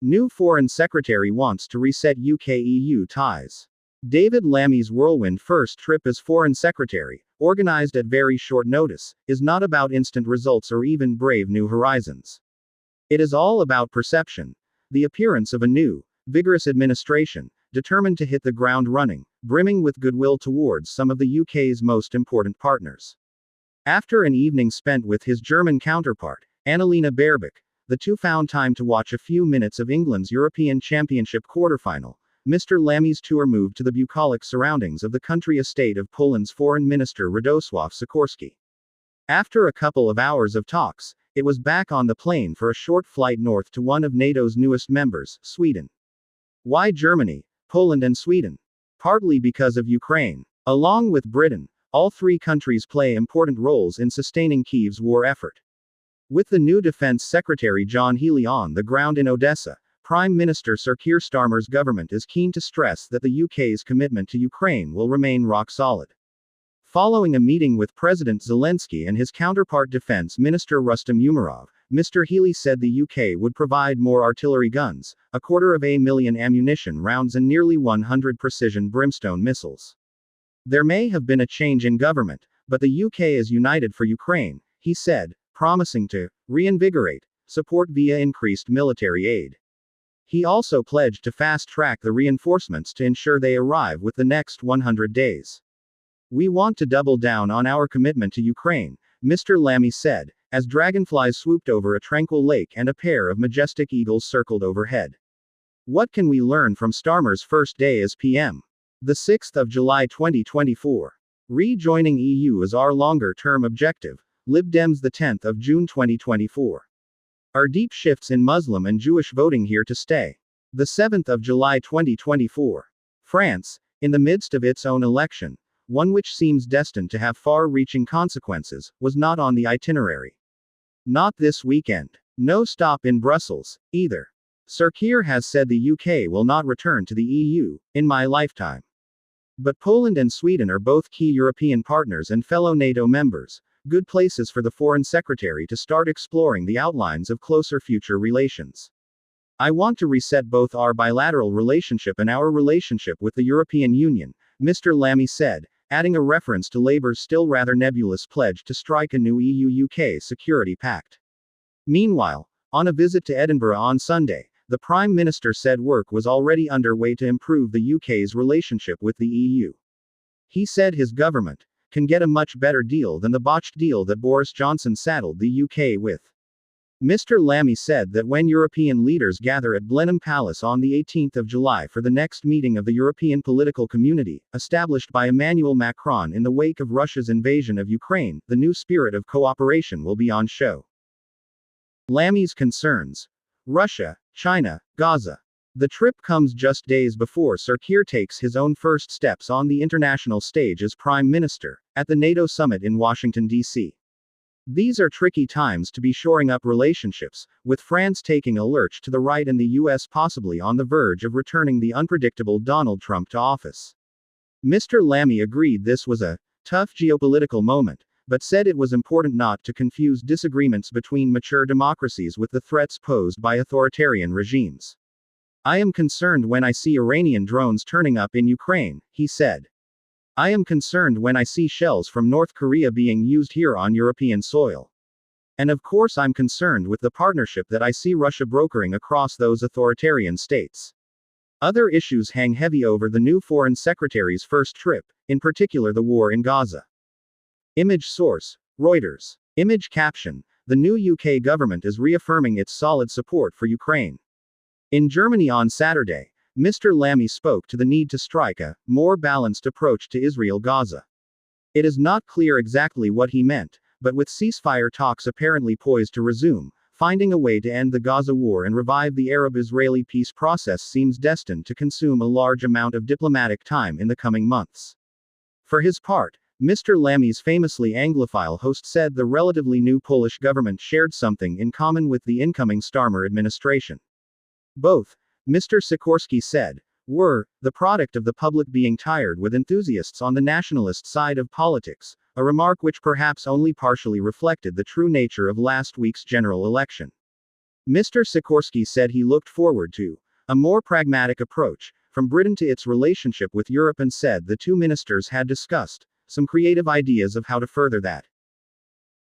New Foreign Secretary wants to reset UK-EU ties. David Lammy's whirlwind first trip as Foreign Secretary, organized at very short notice, is not about instant results or even brave new horizons. It is all about perception. The appearance of a new, vigorous administration, determined to hit the ground running, brimming with goodwill towards some of the UK's most important partners. After an evening spent with his German counterpart, Annalena Baerbock, the two found time to watch a few minutes of England's European Championship quarterfinal. Mr. Lammy's tour moved to the bucolic surroundings of the country estate of Poland's Foreign Minister Radosław Sikorski. After a couple of hours of talks, it was back on the plane for a short flight north to one of NATO's newest members, Sweden. Why Germany, Poland and Sweden? Partly because of Ukraine. Along with Britain, all three countries play important roles in sustaining Kyiv's war effort. With the new Defense Secretary John Healey on the ground in Odessa, Prime Minister Sir Keir Starmer's government is keen to stress that the UK's commitment to Ukraine will remain rock solid. Following a meeting with President Zelensky and his counterpart Defense Minister Rustem Umerov, Mr. Healey said the UK would provide more artillery guns, 250,000 ammunition rounds and nearly 100 precision Brimstone missiles. There may have been a change in government, but the UK is united for Ukraine, he said, promising to reinvigorate support via increased military aid. He also pledged to fast-track the reinforcements to ensure they arrive with the next 100 days. We want to double down on our commitment to Ukraine, Mr. Lammy said, as dragonflies swooped over a tranquil lake and a pair of majestic eagles circled overhead. What can we learn from Starmer's first day as PM? The 6th of July 2024. Rejoining EU is our longer-term objective. Lib Dems the 10th of June 2024. Are deep shifts in Muslim and Jewish voting here to stay? The 7th of July 2024. France, in the midst of its own election, one which seems destined to have far-reaching consequences, was not on the itinerary. Not this weekend. No stop in Brussels, either. Sir Keir has said the UK will not return to the EU, in my lifetime. But Poland and Sweden are both key European partners and fellow NATO members. Good places for the Foreign Secretary to start exploring the outlines of closer future relations. I want to reset both our bilateral relationship and our relationship with the European Union, Mr. Lammy said, adding a reference to Labour's still rather nebulous pledge to strike a new EU-UK security pact. Meanwhile, on a visit to Edinburgh on Sunday, the Prime Minister said work was already underway to improve the UK's relationship with the EU. He said his government can get a much better deal than the botched deal that Boris Johnson saddled the UK with. Mr. Lammy said that when European leaders gather at Blenheim Palace on the 18th of July for the next meeting of the European Political Community, established by Emmanuel Macron in the wake of Russia's invasion of Ukraine, the new spirit of cooperation will be on show. Lammy's concerns. Russia, China, Gaza. The trip comes just days before Sir Keir takes his own first steps on the international stage as Prime Minister, at the NATO summit in Washington, D.C. These are tricky times to be shoring up relationships, with France taking a lurch to the right and the US possibly on the verge of returning the unpredictable Donald Trump to office. Mr. Lammy agreed this was a tough geopolitical moment, but said it was important not to confuse disagreements between mature democracies with the threats posed by authoritarian regimes. I am concerned when I see Iranian drones turning up in Ukraine, he said. I am concerned when I see shells from North Korea being used here on European soil. And of course I'm concerned with the partnership that I see Russia brokering across those authoritarian states. Other issues hang heavy over the new Foreign Secretary's first trip, in particular the war in Gaza. Image source, Reuters. Image caption, the new UK government is reaffirming its solid support for Ukraine. In Germany on Saturday, Mr. Lammy spoke to the need to strike a more balanced approach to Israel-Gaza. It is not clear exactly what he meant, but with ceasefire talks apparently poised to resume, finding a way to end the Gaza war and revive the Arab-Israeli peace process seems destined to consume a large amount of diplomatic time in the coming months. For his part, Mr. Lammy's famously Anglophile host said the relatively new Polish government shared something in common with the incoming Starmer administration. Both, Mr. Sikorski said, were the product of the public being tired with enthusiasts on the nationalist side of politics, a remark which perhaps only partially reflected the true nature of last week's general election. Mr. Sikorsky said he looked forward to a more pragmatic approach from Britain to its relationship with Europe and said the two ministers had discussed some creative ideas of how to further that.